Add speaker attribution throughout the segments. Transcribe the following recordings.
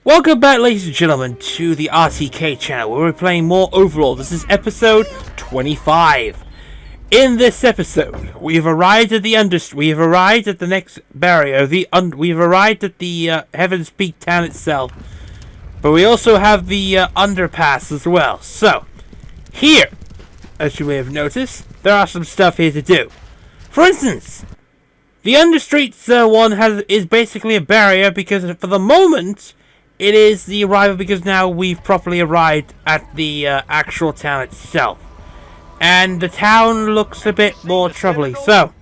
Speaker 1: Welcome back, ladies and gentlemen, to the RTK channel, where we're playing more Overlord. This is episode 25. In this episode, we've arrived at the next barrier. We've arrived at the Heaven's Peak town itself, but we also have the underpass as well. So, here, as you may have noticed, there are some stuff here to do. For instance, the Understreets one is basically a barrier because for the moment it is the arrival, because now we've properly arrived at the actual town itself. And the town looks a bit more troubling. So,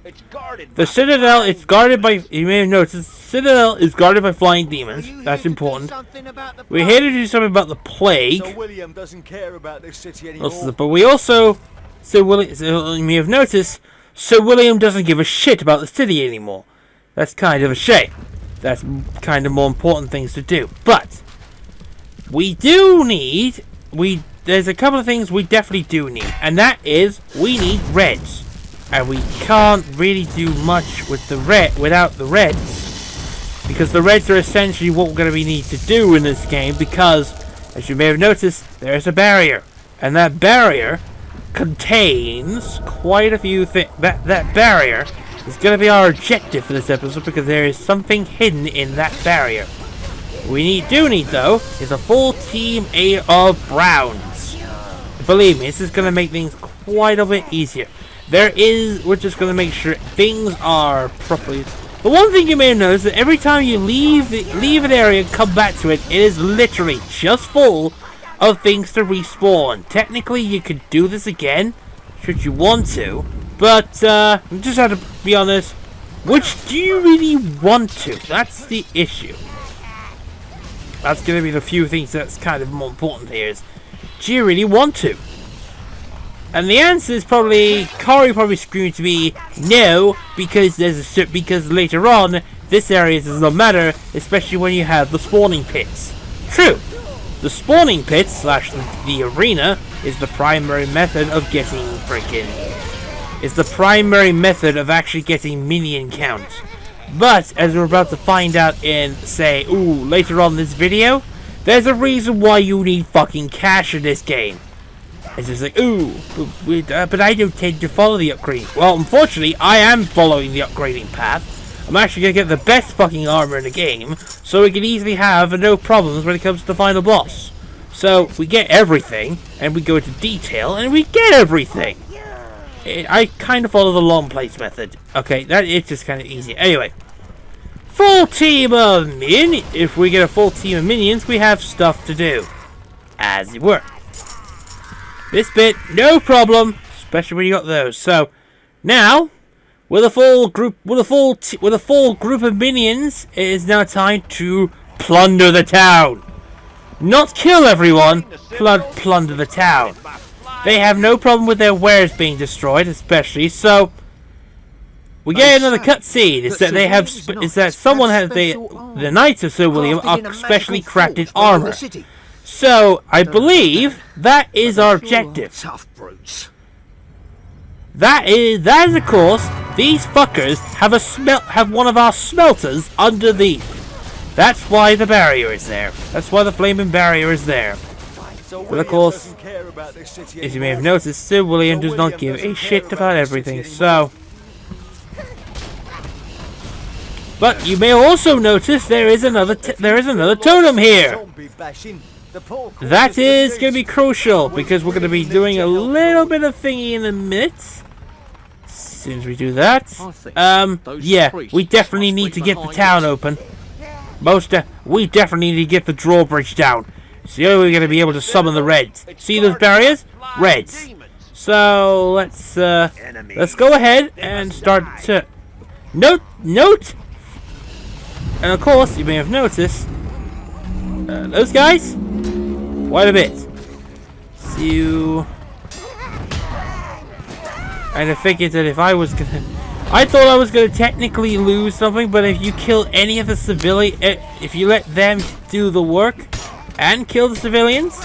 Speaker 1: the Citadel is guarded by, you may have noticed, the Citadel is guarded by flying demons. That's important. We're here to do something about the plague.
Speaker 2: Sir William doesn't care about this city anymore.
Speaker 1: But we also, you may have noticed, Sir William doesn't give a shit about the city anymore. That's kind of a shame. That's kind of more important things to do. But we do need, there's a couple of things we definitely do need, and that is we need reds. And we can't really do much with the without the reds, because the reds are essentially what we're going to need to do in this game, because as you may have noticed, there's a barrier, and that barrier contains quite a few things. That barrier is going to be our objective for this episode, because there is something hidden in that barrier. What we do need though is a full team of Browns. Believe me, this is going to make things quite a bit easier. We're just going to make sure things are properly. The one thing you may have noticed is that every time you leave an area and come back to it, it is literally just full of things to respawn. Technically, you could do this again, should you want to, but just have to be honest, which do you really want to? That's the issue. That's going to be the few things that's kind of more important here is, do you really want to? And the answer is probably, Corey probably screaming to me, no, because because later on, this area does not matter, especially when you have the spawning pits. True. The spawning pit / the arena is the primary method of getting actually getting minion count. But as we're about to find out in, say, later on in this video, there's a reason why you need fucking cash in this game. It's just like, but I don't tend to follow the upgrading. Well, unfortunately, I am following the upgrading path. I'm actually going to get the best fucking armor in the game, so we can easily have no problems when it comes to the final boss. So, we get everything, and we go into detail, and we get everything. I kind of follow the long place method. Okay, it's just kind of easy. Anyway, full team of minions. If we get a full team of minions, we have stuff to do, as it were. This bit, no problem, especially when you got those. So, now, with a full group of minions, it is now time to plunder the town. Not kill everyone, plunder the town. They have no problem with their wares being destroyed, especially. So we get another cutscene. Is that someone has the Knights of Sir William are specially crafted armor. So I believe that is our objective.
Speaker 2: Tough brutes.
Speaker 1: That is of course, these fuckers have one of our smelters underneath. That's why the barrier is there. That's why the flaming barrier is there. But of course, as you may have noticed, Sir William does not give a shit about everything, so. But you may also notice there is another totem here. That is going to be crucial, because we're going to be doing a little bit of thingy in a minute. As soon as we do that, yeah, we definitely need to get the town open. We definitely need to get the drawbridge down. It's the only way we're going to be able to summon the reds. See those barriers? Reds. So let's go ahead and start to note. And of course, you may have noticed those guys. Quite a bit. So, and I figured that if I thought I was gonna technically lose something, but if you kill any of the civilians, if you let them do the work and kill the civilians,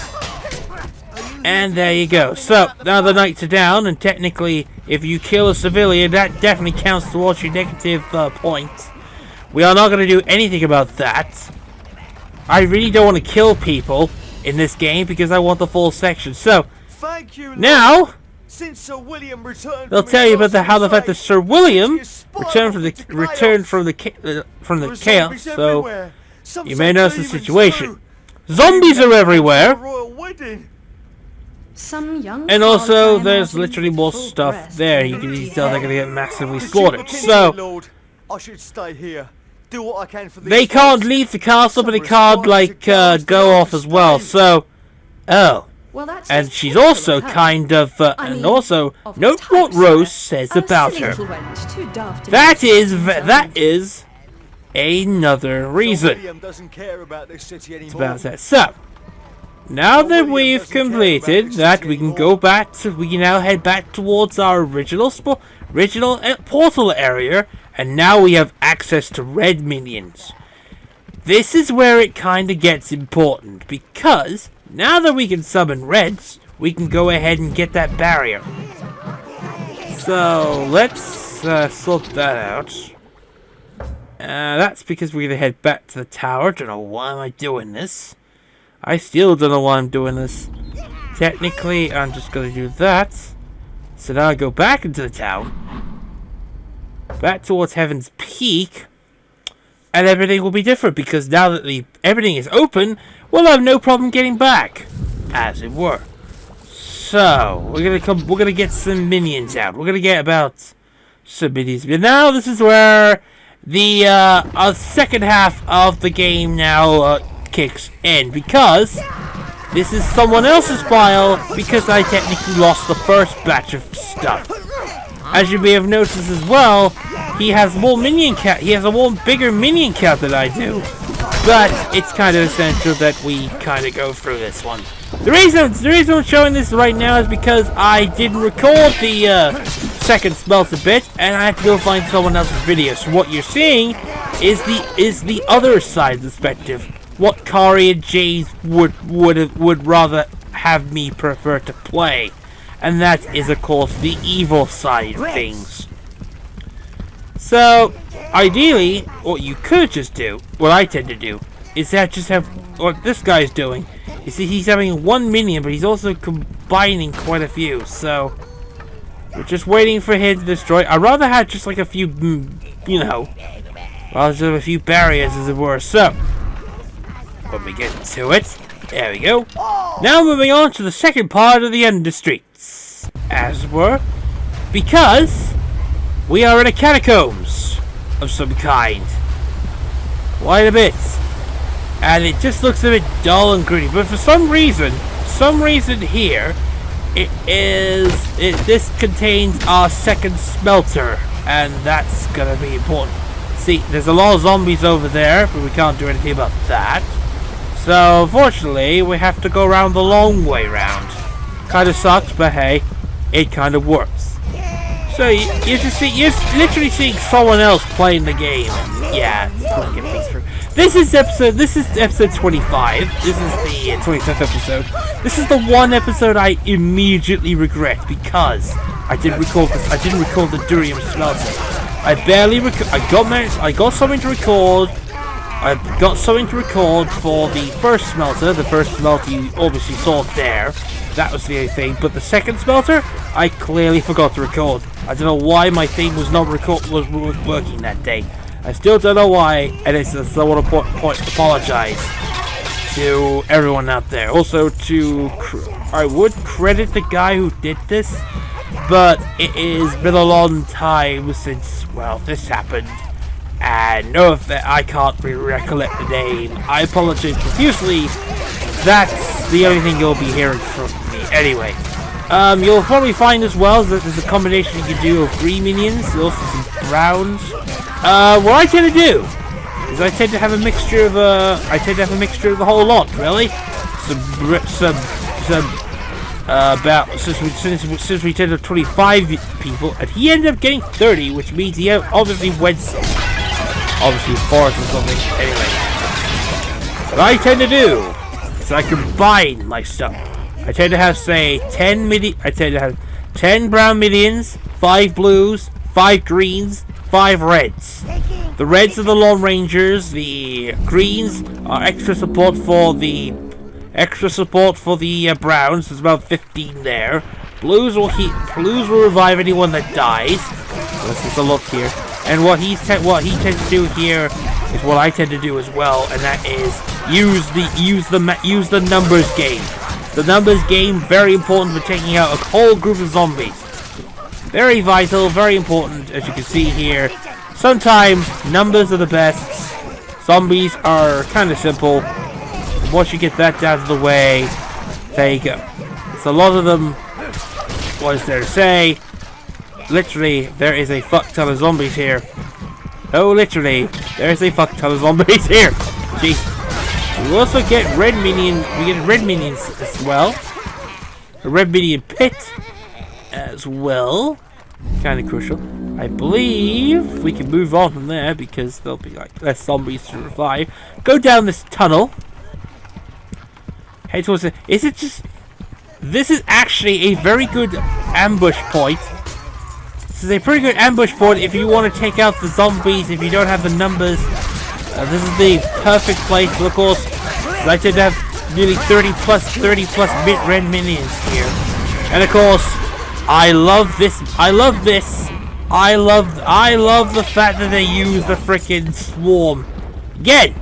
Speaker 1: and there you go. So now the knights are down, and technically, if you kill a civilian, that definitely counts towards your negative points. We are not going to do anything about that. I really don't want to kill people in this game because I want the full section. So,
Speaker 2: Thank you, Lord.
Speaker 1: now,
Speaker 2: Since Sir William returned
Speaker 1: they'll
Speaker 2: from
Speaker 1: tell
Speaker 2: his
Speaker 1: you about
Speaker 2: lost
Speaker 1: how the fact that
Speaker 2: crusade,
Speaker 1: Sir William
Speaker 2: he is spun
Speaker 1: returned from the
Speaker 2: There are
Speaker 1: chaos.
Speaker 2: zombies
Speaker 1: So,
Speaker 2: everywhere. Some
Speaker 1: you
Speaker 2: say
Speaker 1: may notice the
Speaker 2: demons
Speaker 1: situation.
Speaker 2: too.
Speaker 1: Zombies are
Speaker 2: Demons
Speaker 1: everywhere.
Speaker 2: at a royal wedding.
Speaker 3: Some young
Speaker 1: And
Speaker 3: Carl
Speaker 1: also,
Speaker 3: I
Speaker 1: there's
Speaker 3: imagine
Speaker 1: literally more
Speaker 3: full
Speaker 1: stuff
Speaker 3: breast
Speaker 1: there. You
Speaker 3: and
Speaker 1: can
Speaker 3: empty
Speaker 1: tell they're
Speaker 3: head.
Speaker 1: gonna get massively
Speaker 2: The
Speaker 1: slaughtered.
Speaker 2: Duke of King's
Speaker 1: So,
Speaker 2: my lord. I should stay here. Do what I can for these
Speaker 1: they can't
Speaker 2: folks.
Speaker 1: leave the castle, but they
Speaker 2: Some
Speaker 1: can't,
Speaker 2: respond
Speaker 1: like,
Speaker 2: to God's
Speaker 1: go
Speaker 2: will
Speaker 1: off as well.
Speaker 2: stay.
Speaker 1: So, oh.
Speaker 3: Well, that's
Speaker 1: And
Speaker 3: just
Speaker 1: she's
Speaker 3: typical
Speaker 1: also
Speaker 3: of her.
Speaker 1: kind of,
Speaker 3: I
Speaker 1: and
Speaker 3: mean,
Speaker 1: also,
Speaker 3: of
Speaker 1: note
Speaker 3: type,
Speaker 1: what
Speaker 3: sir.
Speaker 1: Rose says
Speaker 3: A
Speaker 1: about
Speaker 3: silly
Speaker 1: her.
Speaker 3: little wench, too daft to
Speaker 1: That
Speaker 3: be
Speaker 1: is,
Speaker 3: concerned.
Speaker 1: that is another
Speaker 2: Sir
Speaker 1: reason
Speaker 2: William doesn't care about this city anymore.
Speaker 1: about that. So, now
Speaker 2: Sir
Speaker 1: that
Speaker 2: William
Speaker 1: we've
Speaker 2: doesn't care about
Speaker 1: completed
Speaker 2: this
Speaker 1: that,
Speaker 2: city
Speaker 1: we can
Speaker 2: anymore.
Speaker 1: go back to, we can now head back towards our original portal area, and now we have access to red minions. This is where it kind of gets important, because now that we can summon reds, we can go ahead and get that barrier. So, let's sort that out. That's because we're going to head back to the tower. Don't know why am I doing this. I still don't know why I'm doing this. Technically, I'm just going to do that. So now I go back into the tower. Back towards Heaven's Peak. And everything will be different, because now that everything is open, we'll have no problem getting back, as it were. So we're gonna get some minions out. We're gonna get about some minions. But now this is where the second half of the game now kicks in, because this is someone else's file, because I technically lost the first batch of stuff. As you may have noticed as well, he has more minion count. He has a more bigger minion count than I do. But it's kind of essential that we kind of go through this one. The reason I'm showing this right now is because I didn't record the second Smelter bit, and I had to go find someone else's video. So what you're seeing is the other side perspective. What Kari and Jays would rather have me prefer to play. And that is, of course, the evil side of things. So, ideally, what you could just do, what I tend to do, is that just have what this guy's doing. You see, he's having one minion, but he's also combining quite a few. So, we're just waiting for him to destroy. I'd rather have just like a few, you know, rather than a few barriers, as it were. So, when we get to it, there we go. Now moving on to the second part of the End of Streets, as it were, because we are in a catacombs of some kind. Quite a bit. And it just looks a bit dull and gritty. But for some reason here, this contains our second smelter. And that's gonna be important. See, there's a lot of zombies over there, but we can't do anything about that. So, unfortunately, we have to go around the long way round. Kind of sucks, but hey, it kind of works. So, you're literally seeing someone else playing the game. Yeah, it's get things through. This is episode 25. This is the 25th episode. This is the one episode I immediately regret, because I didn't record the Durium Smelter. I got something to record. I got something to record for the first smelter. The first smelter you obviously saw there. That was the only thing. But the second smelter, I clearly forgot to record. I don't know why my theme was not working that day. I still don't know why, and I still want to apologize to everyone out there. Also, I would credit the guy who did this, but it has been a long time since, well, this happened. And no, I can't really recollect the name. I apologize profusely. That's the only thing you'll be hearing from me. Anyway, you'll probably find as well that there's a combination you can do of green minions, there's also some browns. What I tend to do is I tend to have a mixture of the whole lot, really. Since we tend to have 25 people, and he ended up getting 30, which means he obviously went some. Obviously, forest or something. Anyway, what I tend to do is I combine my stuff. I tend to have, say, 10 brown minions, 5 blues, 5 greens, 5 reds. The reds are the Lone Rangers. The greens are extra support for the Browns. There's about 15 there. Blues will revive anyone that dies. So let's just a look here. And what he tends to do here is what I tend to do as well, and that is use the numbers game. The numbers game, very important for taking out a whole group of zombies. Very vital, very important, as you can see here. Sometimes numbers are the best. Zombies are kind of simple. Once you get that out of the way, there you go. It's a lot of them. What is there to say? Literally, there is a fuck ton of zombies here. Oh, literally, there is a fuck ton of zombies here. Jeez. We also get red minions. We get red minions as well. A red minion pit as well. Kind of crucial. I believe we can move on from there because there'll be like less zombies to revive. Go down this tunnel. Head towards it. Is it just? This is actually a very good ambush point. This is a pretty good ambush point if you want to take out the zombies. If you don't have the numbers, this is the perfect place. But of course, I tend to have nearly 30 plus red minions here, and of course, I love this. I love the fact that they use the freaking swarm. Again,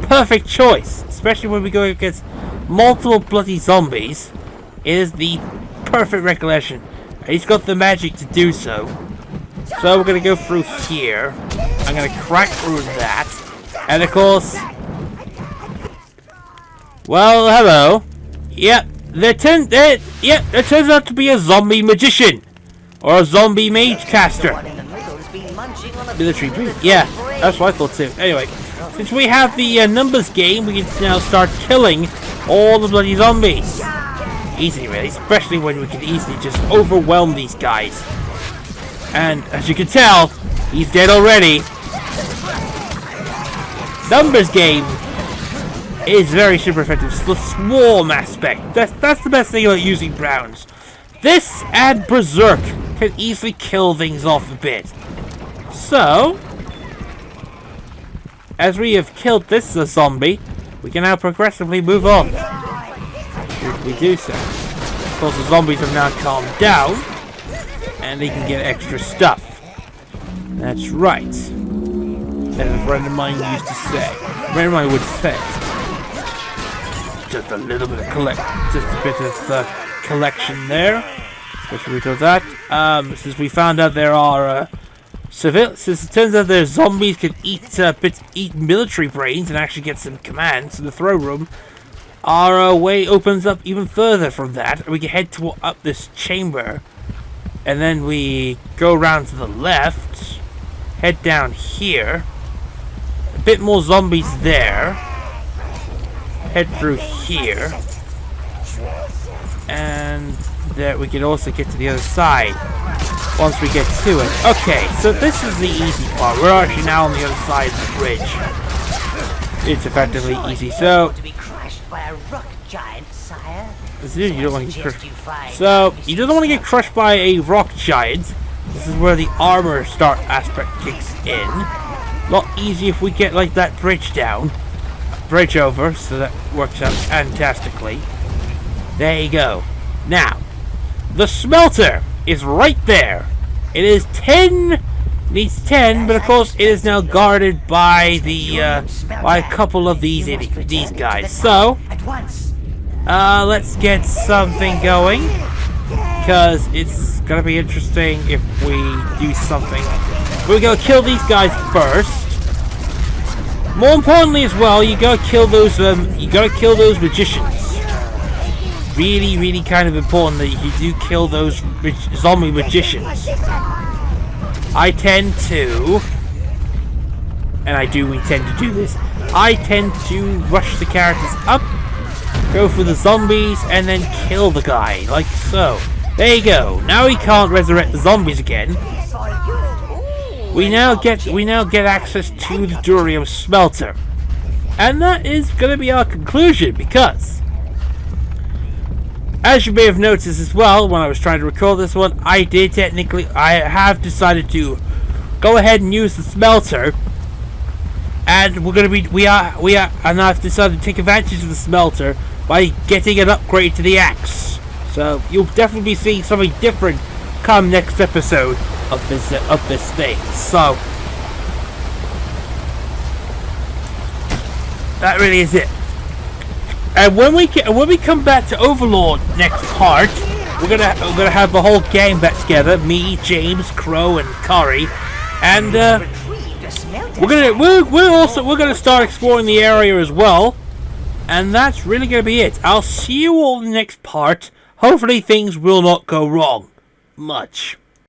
Speaker 1: perfect choice, especially when we go against multiple bloody zombies. It is the perfect recollection. He's got the magic to do so. So we're gonna go through here. I'm gonna crack through that, and of course, well, hello. Yep, there turns out to be a zombie magician or a zombie mage caster. Military breed. Yeah, that's what I thought too. Anyway, since we have the numbers game, we can now start killing all the bloody zombies. Easy, really, especially when we can easily just overwhelm these guys. And as you can tell, he's dead already. Numbers game is very super effective. It's the swarm aspect. That's the best thing about using Browns. This and Berserk can easily kill things off a bit. So, as we have killed this zombie, we can now progressively move on. We do so. Of course, the zombies have now calmed down, and they can get extra stuff. That's right. As a friend of mine used to say. A friend of mine would say. Just a little bit of collection there. Especially with that. Since we found out there are since it turns out their zombies can eat military brains and actually get some commands in the throw room. Our way opens up even further from that. We can head up this chamber, and then we go around to the left, head down here, a bit more zombies there, head through here, and there we can also get to the other side once we get to it. Okay, so this is the easy part. We're actually now on the other side of the bridge. It's effectively easy. So
Speaker 4: by a rock giant, sire.
Speaker 1: You don't want to get crushed. So you don't want to get crushed by a rock giant. This is where the armor start aspect kicks in. A lot easier if we get like that bridge over, so that works out fantastically. There you go. Now, the smelter is right there. It is 10. Needs 10, but of course it is now guarded by by a couple of these guys. So let's get something going, because it's gonna be interesting if we do something. We're gonna kill these guys first. More importantly, as well, you gotta kill those magicians. Really, really kind of important that you do kill those zombie magicians. I tend to, and we tend to do this, I tend to rush the characters up, go for the zombies, and then kill the guy, like so. There you go. Now we can't resurrect the zombies again. We now get access to the Durium Smelter. And that is going to be our conclusion, because as you may have noticed as well, when I was trying to record this one, I have decided to go ahead and use the smelter. And and I've decided to take advantage of the smelter by getting an upgrade to the axe. So you'll definitely be seeing something different come next episode of this thing. So that really is it. And when we come back to Overlord next part, we're gonna have the whole gang back together. Me, James, Crow, and Curry, and we're gonna start exploring the area as well. And that's really gonna be it. I'll see you all in the next part. Hopefully things will not go wrong much.